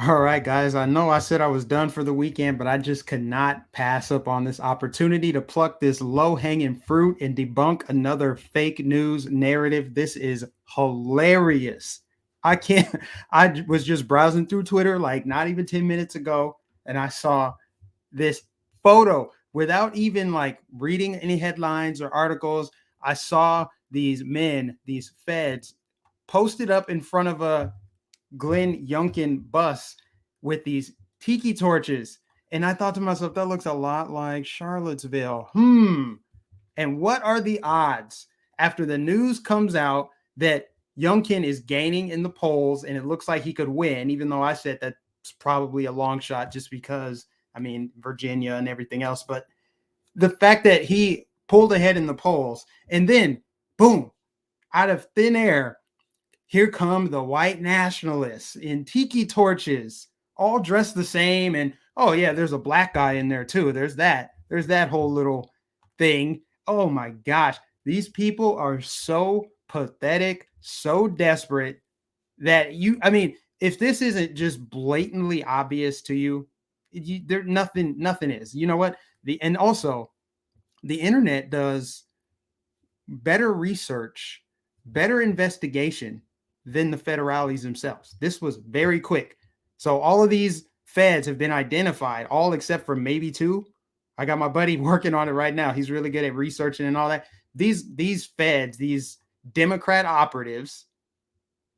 All right, guys. I know I said I was done for the weekend, but I just could not pass up on this opportunity to pluck this low hanging fruit and debunk another fake news narrative. This is hilarious. I can't, I was just browsing through Twitter like not even 10 minutes ago, and I saw this photo without even like reading any headlines or articles. I saw these men, these feds, posted up in front of a Glenn Youngkin bus with these tiki torches. And I thought to myself, that looks a lot like Charlottesville. And what are the odds after the news comes out that Youngkin is gaining in the polls and it looks like he could win, even though I said that's probably a long shot just because, I mean, Virginia and everything else. But the fact that he pulled ahead in the polls and then, boom, out of thin air, here come the white nationalists in tiki torches, all dressed the same. And oh, yeah, there's a black guy in there too. There's that. There's that whole little thing. Oh my gosh. These people are so pathetic, so desperate that I mean, if this isn't just blatantly obvious to you, there nothing is. You know what? And also the internet does better research, better investigation than the federales themselves. This was very quick. So all of these feds have been identified, all except for maybe two. I got my buddy working on it right now. He's really good at researching and all that. These feds, these Democrat operatives,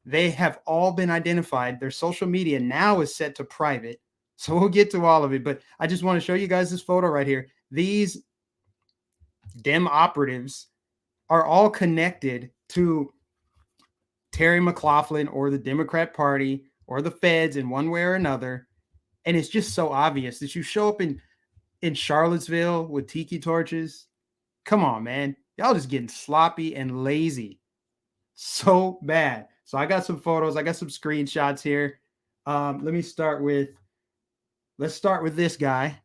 they have all been identified. Their social media now is set to private. So we'll get to all of it. But I just want to show you guys this photo right here. These Dem operatives are all connected to Terry McLaughlin or the Democrat Party or the feds in one way or another. And it's just so obvious that you show up in Charlottesville with tiki torches. Come on, man. Y'all just getting sloppy and lazy. So bad. So I got some photos. I got some screenshots here. Let's start with this guy.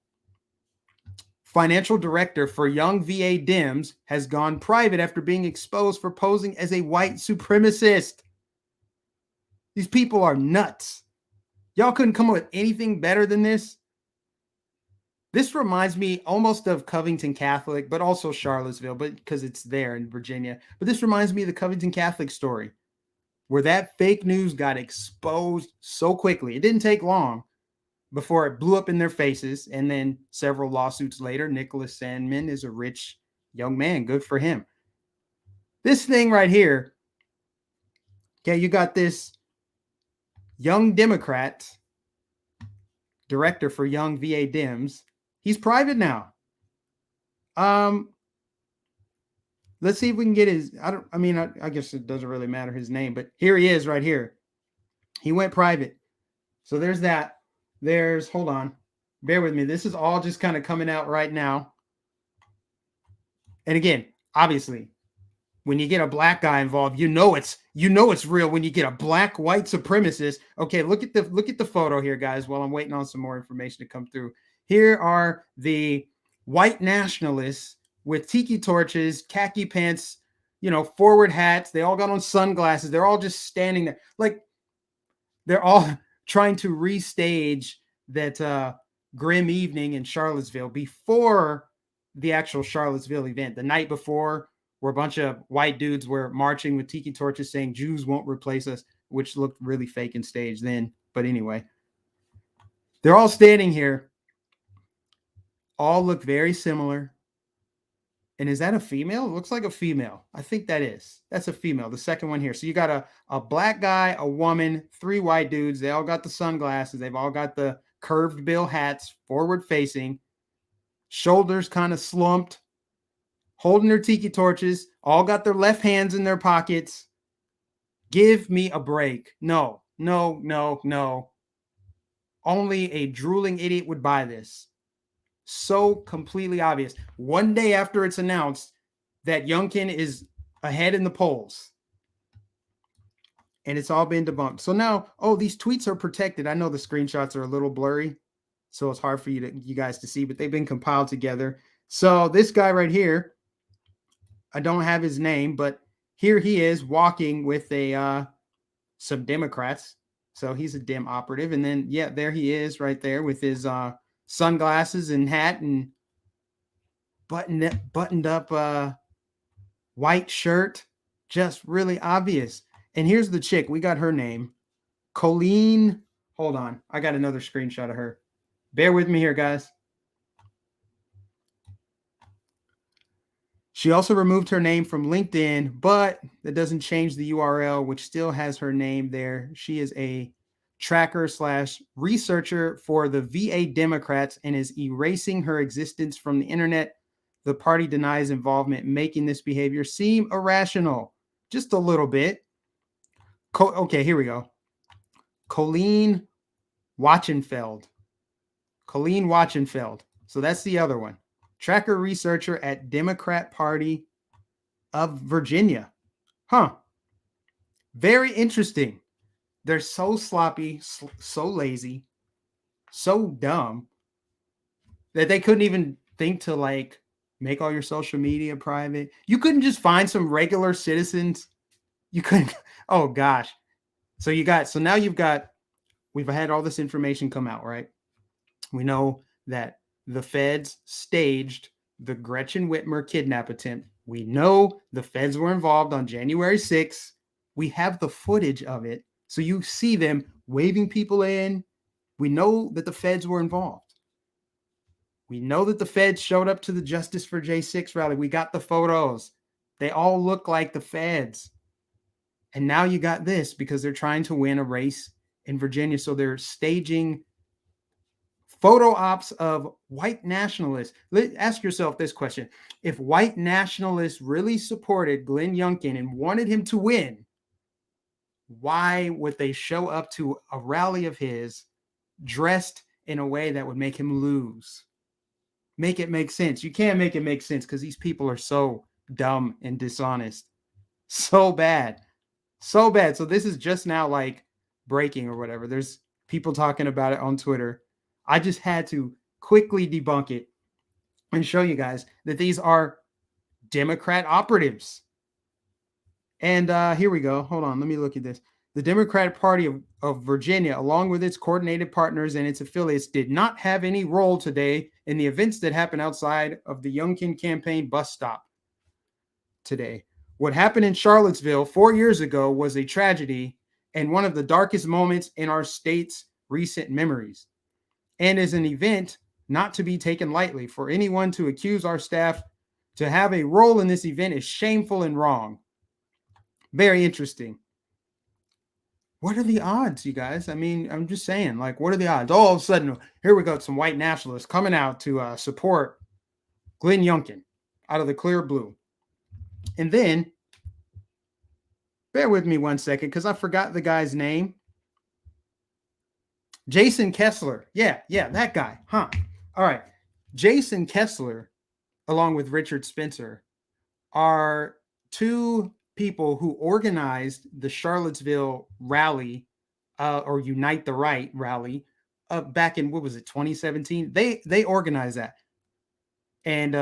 Financial director for Young VA Dems has gone private after being exposed for posing as a white supremacist. These people are nuts. Y'all couldn't come up with anything better than this. This reminds me almost of Covington Catholic, but also Charlottesville, but because it's there in Virginia. But this reminds me of the Covington Catholic story, where that fake news got exposed so quickly. It didn't take long before it blew up in their faces. And then several lawsuits later, Nicholas Sandman is a rich young man. Good for him. This thing right here, okay, you got this young Democrat director for Young VA Dems. He's private now. Let's see if we can get his. I guess it doesn't really matter his name, but here he is right here. He went private. So there's that. Hold on. Bear with me. This is all just kind of coming out right now. And again, obviously, when you get a black guy involved, you know it's real when you get a black white supremacist. Okay, look at the photo here, guys, while I'm waiting on some more information to come through. Here are the white nationalists with tiki torches, khaki pants, forward hats. They all got on sunglasses. They're all just standing there. Like they're all trying to restage that grim evening in Charlottesville before the actual Charlottesville event. The night before, where a bunch of white dudes were marching with tiki torches saying Jews won't replace us, which looked really fake and staged then. But anyway, they're all standing here. All look very similar. And is that a female? It looks like a female. I think that is. That's a female. The second one here. So you got a black guy, a woman, three white dudes. They all got the sunglasses. They've all got the curved bill hats, forward facing, shoulders kind of slumped, holding their tiki torches, all got their left hands in their pockets. Give me a break. No. Only a drooling idiot would buy this. So completely obvious. One day after it's announced that Youngkin is ahead in the polls, and it's all been debunked. So now, these tweets are protected. I know the screenshots are a little blurry, so it's hard for you guys to see, but they've been compiled together. So this guy right here, I don't have his name, but here he is walking with some Democrats, So he's a dim operative. And then, yeah, there he is right there with his sunglasses and hat and buttoned up white shirt. Just really obvious. And here's the chick. We got her name. Colleen. Hold on. I got another screenshot of her. Bear with me here, guys. She also removed her name from LinkedIn, but that doesn't change the URL, which still has her name there. She is a tracker slash researcher for the VA Democrats and is erasing her existence from the internet. The party denies involvement, making this behavior seem irrational. Just a little bit. Okay, here we go. Colleen Wachenfeld. Colleen Wachenfeld. So that's the other one. Tracker researcher at Democrat Party of Virginia. Huh. Very interesting. They're so sloppy, so lazy, so dumb that they couldn't even think to like make all your social media private. You couldn't just find some regular citizens. You couldn't. Oh gosh. So we've had all this information come out, right? We know that the feds staged the Gretchen Whitmer kidnap attempt. We know the feds were involved on January 6th. We have the footage of it. So you see them waving people in. We know that the feds were involved. We know that the feds showed up to the Justice for J6 rally. We got the photos. They all look like the feds. And now you got this because they're trying to win a race in Virginia. So they're staging photo ops of white nationalists. Ask yourself this question. If white nationalists really supported Glenn Youngkin and wanted him to win, why would they show up to a rally of his dressed in a way that would make him lose? Make it make sense. You can't make it make sense because these people are so dumb and dishonest. So bad. So bad. So this is just now like breaking or whatever. There's people talking about it on Twitter. I just had to quickly debunk it and show you guys that these are Democrat operatives. And here we go. Hold on. Let me look at this. The Democratic Party of Virginia, along with its coordinated partners and its affiliates, did not have any role today in the events that happened outside of the Youngkin campaign bus stop today. What happened in Charlottesville 4 years ago was a tragedy and one of the darkest moments in our state's recent memories, and is an event not to be taken lightly. For anyone to accuse our staff to have a role in this event is shameful and wrong. Very interesting. What are the odds, you guys? I mean, I'm just saying, like, what are the odds? All of a sudden, here we go, some white nationalists coming out to support Glenn Youngkin out of the clear blue. And then, bear with me 1 second, because I forgot the guy's name. Jason Kessler. Yeah, that guy. Huh. All right. Jason Kessler, along with Richard Spencer, are two people who organized the Charlottesville rally or Unite the Right rally back in, what was it, 2017? They organized that. And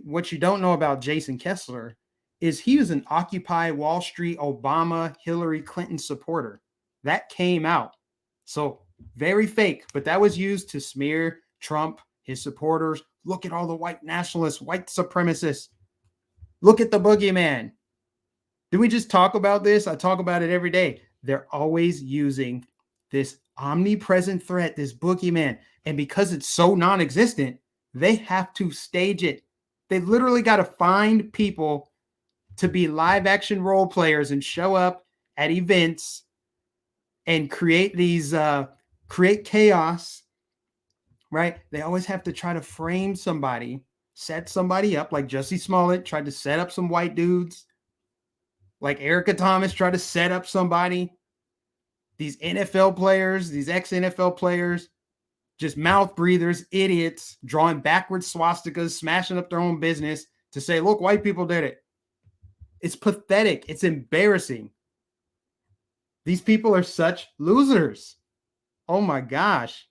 what you don't know about Jason Kessler is he was an Occupy Wall Street, Obama, Hillary Clinton supporter. That came out. So very fake, but that was used to smear Trump, his supporters. Look at all the white nationalists, white supremacists. Look at the boogeyman. Did we just talk about this? I talk about it every day. They're always using this omnipresent threat, this boogeyman. And because it's so non-existent, they have to stage it. They literally got to find people to be live action role players and show up at events and create these, create chaos, right? They always have to try to frame somebody, set somebody up, like Jussie Smollett tried to set up some white dudes. Like Erica Thomas tried to set up somebody. These NFL players, these ex-NFL players, just mouth breathers, idiots, drawing backwards swastikas, smashing up their own business to say, look, white people did it. It's pathetic. It's embarrassing. These people are such losers. Oh my gosh.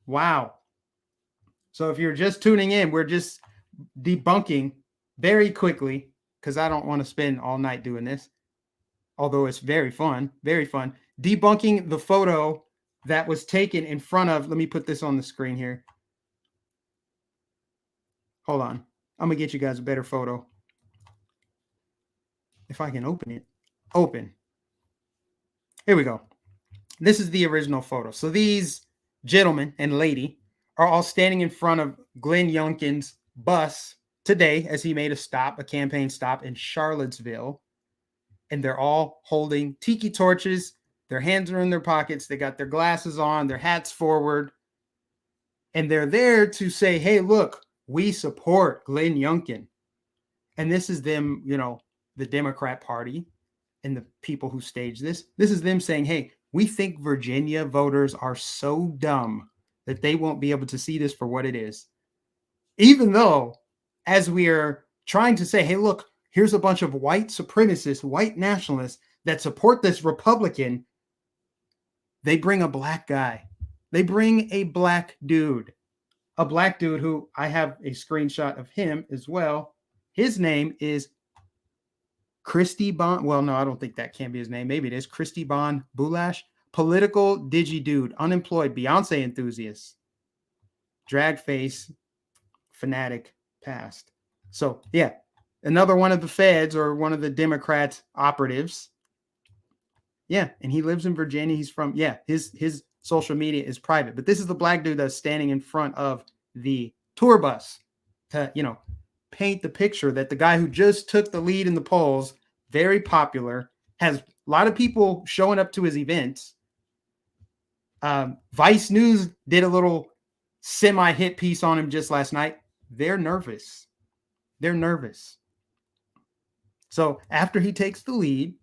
Wow. So if you're just tuning in, we're just debunking very quickly, because I don't want to spend all night doing this, although it's very fun, debunking the photo that was taken in front of, let me put this on the screen here. Hold on. I'm going to get you guys a better photo. If I can open it. Open. Here we go. This is the original photo. So these gentlemen and lady are all standing in front of Glenn Youngkin's bus today as he made a campaign stop in Charlottesville. And they're all holding tiki torches. Their hands are in their pockets. They got their glasses on, their hats forward. And they're there to say, hey, look, we support Glenn Youngkin. And this is them, the Democrat Party and the people who staged this. This is them saying, hey, we think Virginia voters are so dumb that they won't be able to see this for what it is. Even though, as we are trying to say, hey, look, here's a bunch of white supremacists, white nationalists that support this Republican, they bring a black guy. They bring a black dude who I have a screenshot of him as well. His name is Christy Bon. Well, no, I don't think that can be his name. Maybe it is Christy Bon Boulash. Political digi dude, unemployed, Beyonce enthusiast, drag face, fanatic past. So yeah, another one of the feds or one of the Democrats operatives. Yeah, and he lives in Virginia. He's from, his social media is private. But this is the black dude that's standing in front of the tour bus to, paint the picture that the guy who just took the lead in the polls, very popular, has a lot of people showing up to his events. Vice News did a little semi-hit piece on him just last night. They're nervous. So after he takes the lead,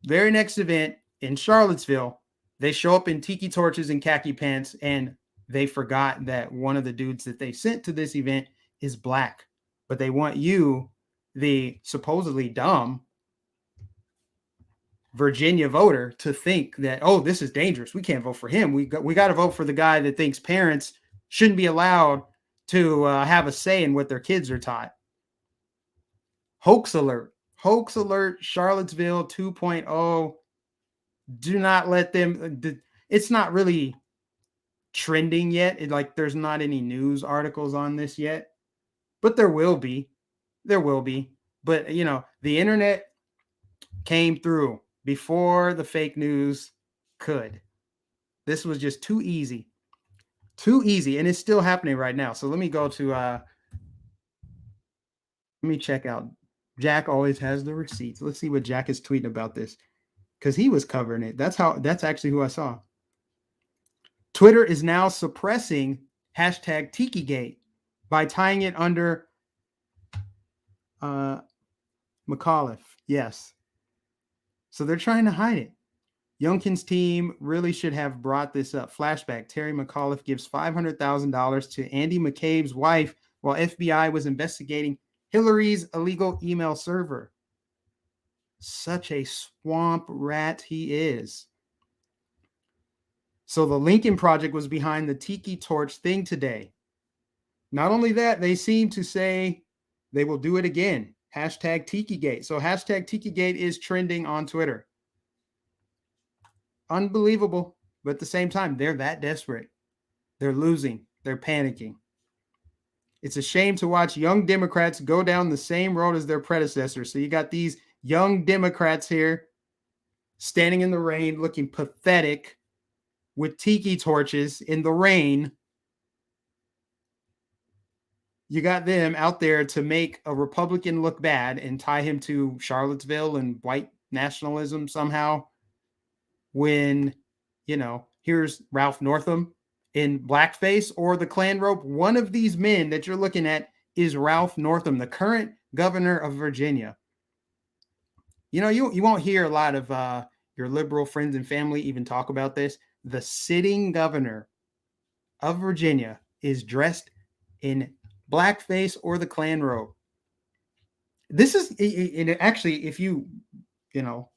very next event in Charlottesville, they show up in tiki torches and khaki pants, and they forgot that one of the dudes that they sent to this event is black. But they want you, the supposedly dumb Virginia voter, to think that, oh, this is dangerous. We can't vote for him. We got to vote for the guy that thinks parents shouldn't be allowed to have a say in what their kids are taught. Hoax alert, Charlottesville 2.0. Do not let them. It's not really trending yet. There's not any news articles on this yet, but there will be. But the internet came through before the fake news could. This was just too easy, and it's still happening right now. So let me go to let me check out. Jack always has the receipts. Let's see what Jack is tweeting about this, because he was covering it. That's actually who I saw. Twitter is now suppressing hashtag TikiGate by tying it under McAuliffe. Yes. So they're trying to hide it. Youngkin's team really should have brought this up. Flashback. Terry McAuliffe gives $500,000 to Andy McCabe's wife while FBI was investigating Hillary's illegal email server. Such a swamp rat he is. So the Lincoln Project was behind the Tiki Torch thing today. Not only that, they seem to say they will do it again. Hashtag TikiGate. So hashtag TikiGate is trending on Twitter. Unbelievable. But at the same time, they're that desperate. They're losing. They're panicking. It's a shame to watch young Democrats go down the same road as their predecessors. So you got these young Democrats here standing in the rain, looking pathetic with tiki torches in the rain. You got them out there to make a Republican look bad and tie him to Charlottesville and white nationalism somehow. When, here's Ralph Northam in blackface or the Klan robe. One of these men that you're looking at is Ralph Northam, the current governor of Virginia. You won't hear a lot of your liberal friends and family even talk about this. The sitting governor of Virginia is dressed in blackface or the Klan robe. This is, and actually, if you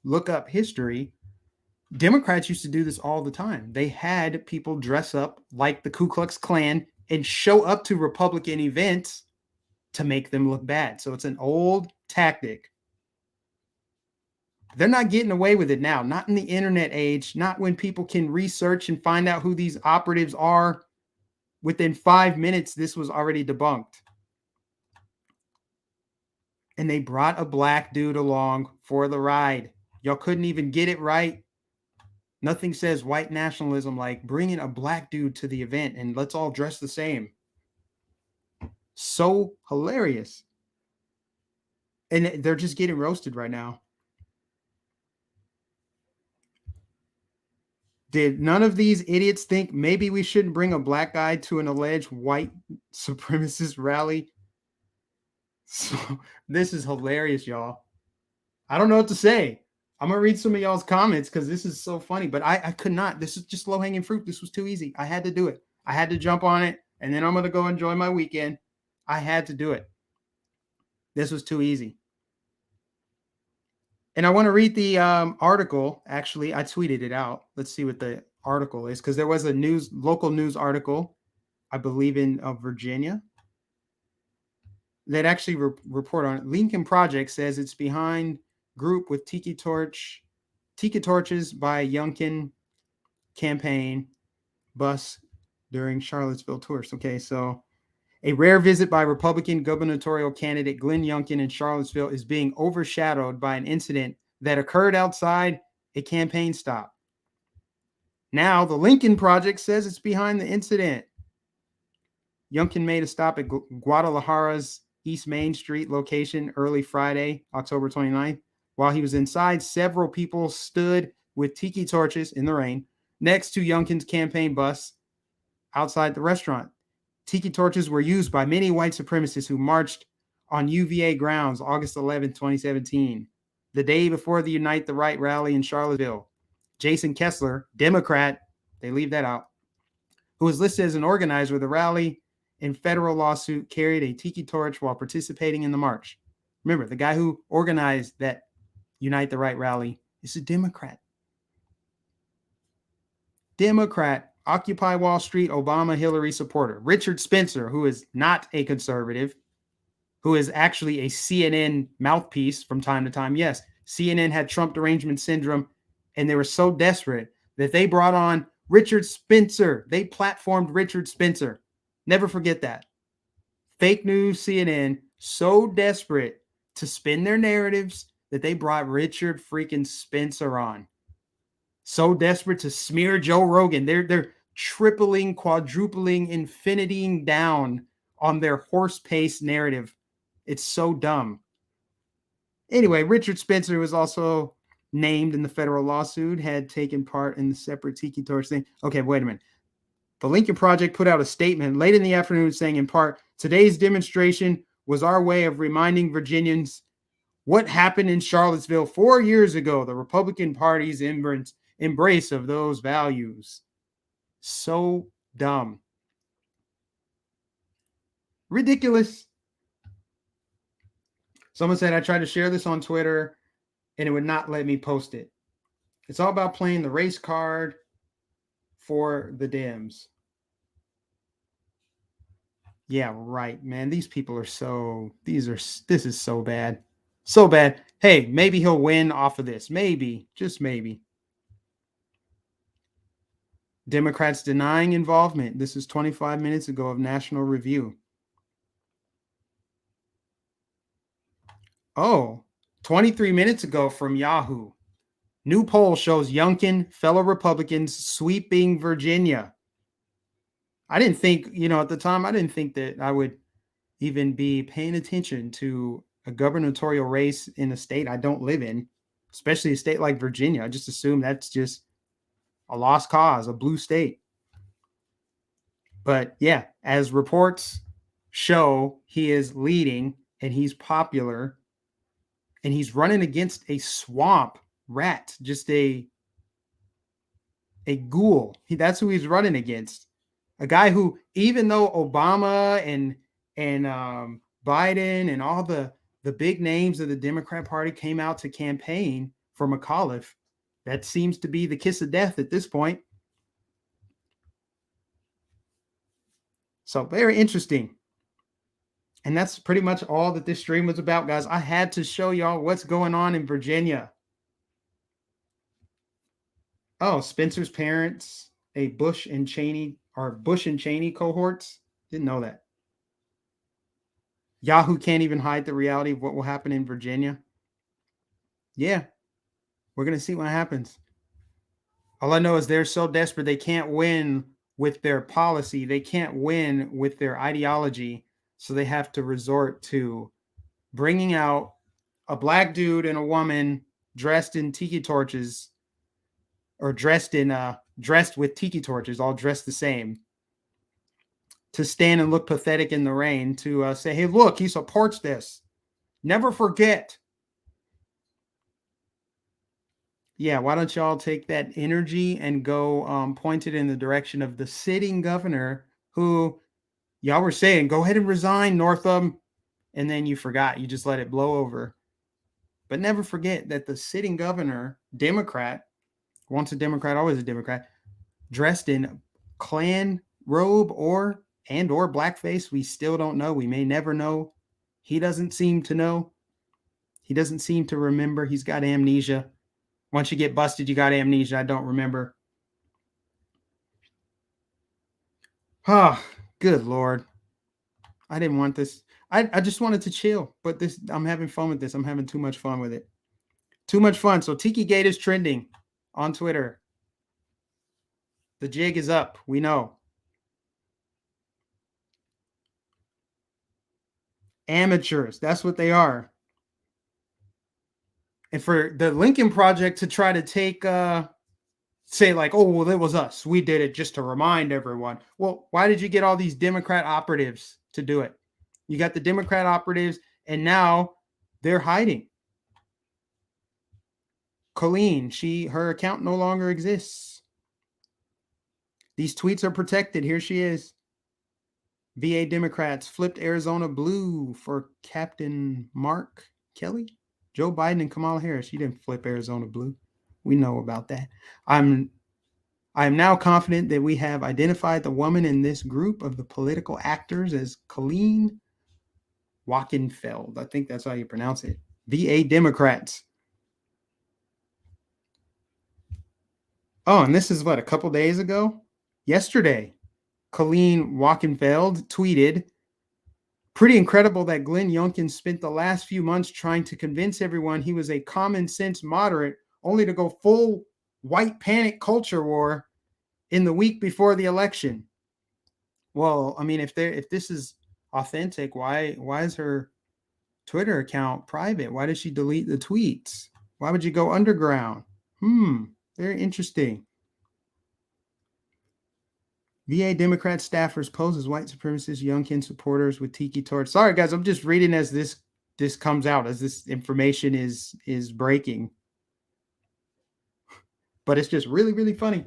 look up history, Democrats used to do this all the time. They had people dress up like the Ku Klux Klan and show up to Republican events to make them look bad. So it's an old tactic. They're not getting away with it now. Not in the internet age. Not when people can research and find out who these operatives are. Within 5 minutes, this was already debunked. And they brought a black dude along for the ride. Y'all couldn't even get it right. Nothing says white nationalism like bringing a black dude to the event and let's all dress the same. So hilarious. And they're just getting roasted right now. Did none of these idiots think maybe we shouldn't bring a black guy to an alleged white supremacist rally? So this is hilarious, y'all. I don't know what to say. I'm gonna read some of y'all's comments because this is so funny, but I could not. This is just low-hanging fruit. This was too easy. I had to do it. I had to jump on it, and then I'm gonna go enjoy my weekend. I had to do it. This was too easy. And I want to read the article. Actually, I tweeted it out. Let's see what the article is, because there was a local news article, I believe in Virginia, that actually report on it. Lincoln Project says it's behind group with tiki torches by Youngkin campaign bus during Charlottesville tours. Okay, so a rare visit by Republican gubernatorial candidate Glenn Youngkin in Charlottesville is being overshadowed by an incident that occurred outside a campaign stop. Now, the Lincoln Project says it's behind the incident. Youngkin made a stop at Guadalajara's East Main Street location early Friday, October 29th. While he was inside, several people stood with tiki torches in the rain next to Youngkin's campaign bus outside the restaurant. Tiki torches were used by many white supremacists who marched on UVA grounds August 11, 2017, the day before the Unite the Right rally in Charlottesville. Jason Kessler, Democrat, they leave that out, who was listed as an organizer of the rally in federal lawsuit, carried a tiki torch while participating in the march. Remember, the guy who organized that Unite the Right rally is a Democrat. Democrat, Occupy Wall Street, Obama, Hillary supporter. Richard Spencer, who is not a conservative, who is actually a CNN mouthpiece from time to time. Yes, CNN had Trump derangement syndrome, and they were so desperate that they brought on Richard Spencer. They platformed Richard Spencer. Never forget that. Fake news CNN, so desperate to spin their narratives that they brought Richard freaking Spencer on. So desperate to smear Joe Rogan. They're tripling, quadrupling, infinitying down on their horse-paced narrative. It's so dumb. Anyway, Richard Spencer was also named in the federal lawsuit, had taken part in the separate tiki torch thing. Okay, wait a minute. The Lincoln Project put out a statement late in the afternoon saying, in part, today's demonstration was our way of reminding Virginians what happened in Charlottesville 4 years ago, the Republican Party's embrace of those values. So dumb. Ridiculous. Someone said I tried to share this on Twitter and it would not let me post it. It's all about playing the race card for the Dems. Yeah, right, man. These people are this is so bad. So bad. Hey, maybe he'll win off of this. Maybe, just maybe. Democrats denying involvement. This is 25 minutes ago of National Review. Oh, 23 minutes ago from Yahoo. New poll shows Youngkin, fellow Republicans sweeping Virginia. I didn't think, at the time, I didn't think that I would even be paying attention to a gubernatorial race in a state I don't live in, especially a state like Virginia. I just assume that's just a lost cause, a blue state. But yeah, as reports show, he is leading and he's popular and he's running against a swamp rat, just a ghoul. That's who he's running against. A guy who, even though Obama and Biden and all the big names of the Democrat Party came out to campaign for McAuliffe, that seems to be the kiss of death at this point. So very interesting. And that's pretty much all that this stream was about, guys. I had to show y'all what's going on in Virginia. Oh, Spencer's parents, a Bush and Cheney, are Bush and Cheney cohorts. Didn't know that. Yahoo can't even hide the reality of what will happen in Virginia. Yeah, we're going to see what happens. All I know is they're so desperate they can't win with their policy. They can't win with their ideology. So they have to resort to bringing out a black dude and a woman dressed in tiki torches, or dressed with tiki torches, all dressed the same, to stand and look pathetic in the rain, to say, hey, look, he supports this. Never forget. Yeah, why don't y'all take that energy and go point it in the direction of the sitting governor, who y'all were saying, go ahead and resign, Northam. And then you forgot. You just let it blow over. But never forget that the sitting governor, Democrat, once a Democrat, always a Democrat, dressed in Klan robe or blackface. We still don't know. We may never know. He doesn't seem to know. He doesn't seem to remember. He's got amnesia. Once you get busted, you got amnesia. I don't remember. Ah, oh, good Lord. I didn't want this. I just wanted to chill, but this, I'm having fun with this. I'm having too much fun with it. Too much fun. So Tiki Gate is trending on Twitter. The jig is up. We know. Amateurs. That's what they are. And for the Lincoln Project to try to take say like, oh, well, it was us. We did it just to remind everyone. Well, why did you get all these Democrat operatives to do it? You got the Democrat operatives, and now they're hiding. Colleen, her account no longer exists. These tweets are protected. Here she is. VA Democrats flipped Arizona blue for Captain Mark Kelly. Joe Biden and Kamala Harris. She didn't flip Arizona blue. We know about that. I am now confident that we have identified the woman in this group of the political actors as Colleen Wackenfeld. I think that's how you pronounce it. VA Democrats. Oh, and this is what, a couple days ago? Yesterday, Colleen Wackenfeld tweeted, pretty incredible that Glenn Youngkin spent the last few months trying to convince everyone he was a common sense moderate, only to go full white panic culture war in the week before the election. Well, I mean, if this is authentic, why is her Twitter account private? Why did she delete the tweets? Why would you go underground? Very interesting. VA Democrat staffers pose as white supremacist Youngkin supporters with tiki torch. Sorry, guys, I'm just reading as this comes out, as this information is breaking. But it's just really, really funny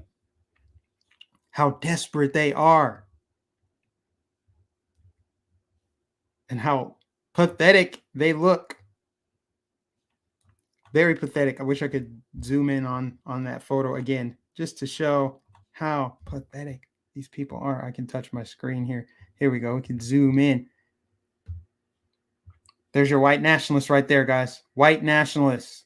how desperate they are and how pathetic they look. Very pathetic. I wish I could zoom in on that photo again, just to show how pathetic these people are. I can touch my screen here. Here we go. We can zoom in. There's your white nationalists right there, guys. White nationalists.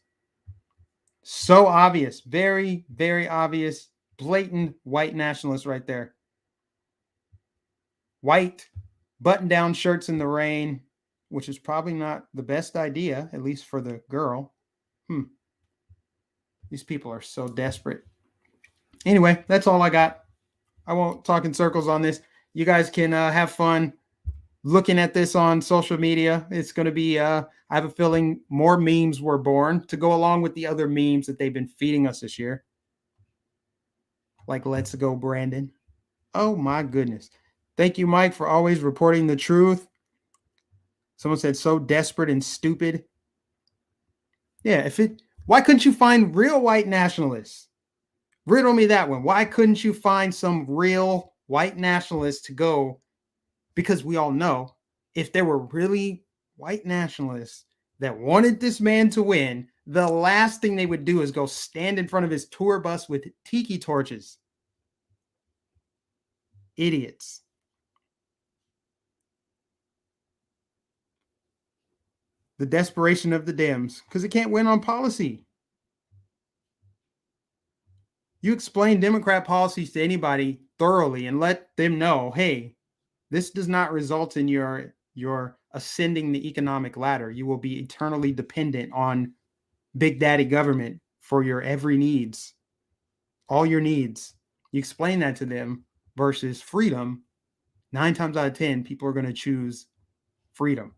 So obvious. Very, very obvious. Blatant white nationalists right there. White button-down shirts in the rain, which is probably not the best idea, at least for the girl. These people are so desperate. Anyway, that's all I got. I won't talk in circles on this. You guys can have fun looking at this on social media. It's going to be, I have a feeling more memes were born to go along with the other memes that they've been feeding us this year. Like, let's go, Brandon. Oh, my goodness. Thank you, Mike, for always reporting the truth. Someone said, so desperate and stupid. Yeah, why couldn't you find real white nationalists? Riddle me that one. Why couldn't you find some real white nationalists to go? Because we all know if there were really white nationalists that wanted this man to win, the last thing they would do is go stand in front of his tour bus with tiki torches. Idiots. The desperation of the Dems, because it can't win on policy. You explain Democrat policies to anybody thoroughly and let them know, hey, this does not result in your ascending the economic ladder. You will be eternally dependent on big daddy government for your every needs, all your needs. You explain that to them versus freedom. 9 times out of 10, people are going to choose freedom.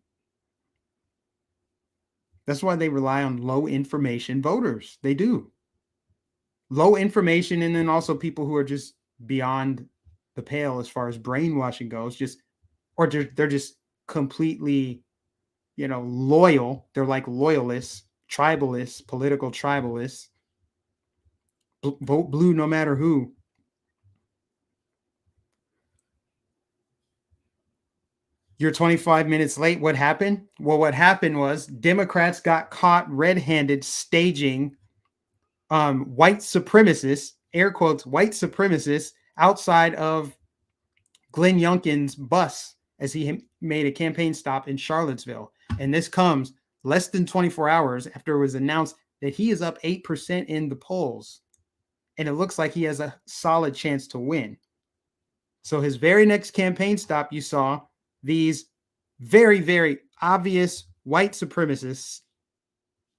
That's why they rely on low information voters. They do. Low information, and then also people who are just beyond the pale as far as brainwashing goes, just or they're just completely, loyal. They're like loyalists, tribalists, political tribalists. Vote blue no matter who. You're 25 minutes late. What happened? Well, what happened was Democrats got caught red-handed staging white supremacists, air quotes, white supremacists outside of Glenn Youngkin's bus as he made a campaign stop in Charlottesville. And this comes less than 24 hours after it was announced that he is up 8% in the polls. And it looks like he has a solid chance to win. So his very next campaign stop, you saw these very, very obvious white supremacists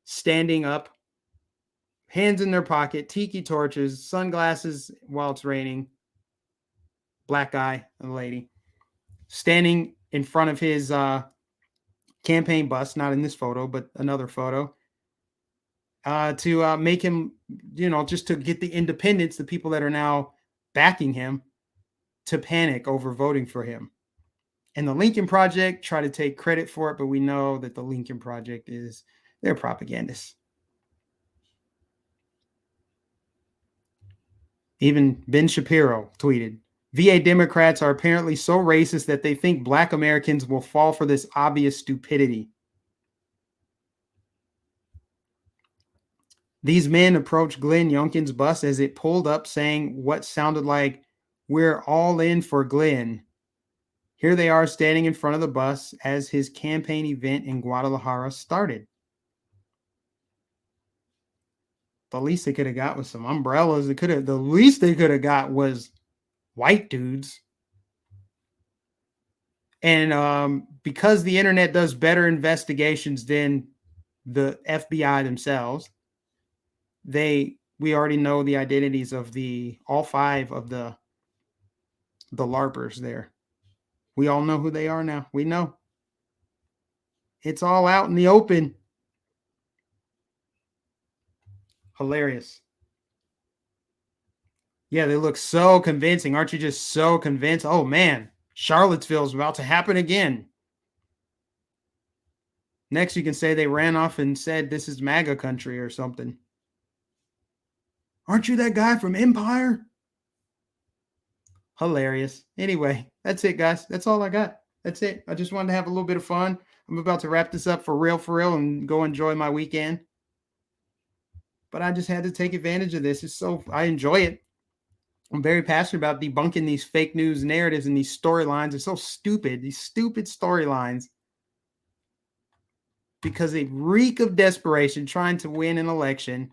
standing up, hands in their pocket, tiki torches, sunglasses while it's raining, black guy and lady, standing in front of his campaign bus, not in this photo, but another photo, to make him, just to get the independents, the people that are now backing him, to panic over voting for him. And the Lincoln Project try to take credit for it, but we know that the Lincoln Project they're propagandists. Even Ben Shapiro tweeted, VA Democrats are apparently so racist that they think Black Americans will fall for this obvious stupidity. These men approached Glenn Youngkin's bus as it pulled up, saying what sounded like, "We're all in for Glenn." Here they are standing in front of the bus as his campaign event in Guadalajara started. The least they could have got was some umbrellas. The least they could have got was white dudes. And because the internet does better investigations than the FBI themselves, we already know the identities of all 5 of the LARPers there. We all know who they are now. We know. It's all out in the open. Hilarious. Yeah, they look so convincing. Aren't you just so convinced? Oh, man, Charlottesville's about to happen again. Next, you can say they ran off and said this is MAGA country or something. Aren't you that guy from Empire? Hilarious. Anyway, that's it, guys. That's all I got. That's it. I just wanted to have a little bit of fun. I'm about to wrap this up for real, and go enjoy my weekend. But I just had to take advantage of this. I enjoy it. I'm very passionate about debunking these fake news narratives and these storylines. They're so stupid. These stupid storylines. Because they reek of desperation trying to win an election.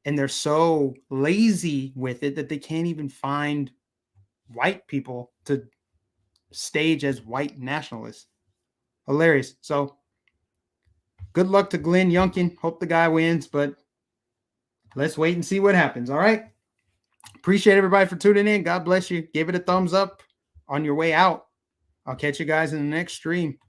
And they're so lazy with it that they can't even find white people to stage as white nationalists. Hilarious. So good luck to Glenn Youngkin. Hope the guy wins, but let's wait and see what happens. All right. Appreciate everybody for tuning in. God bless you. Give it a thumbs up on your way out. I'll catch you guys in the next stream.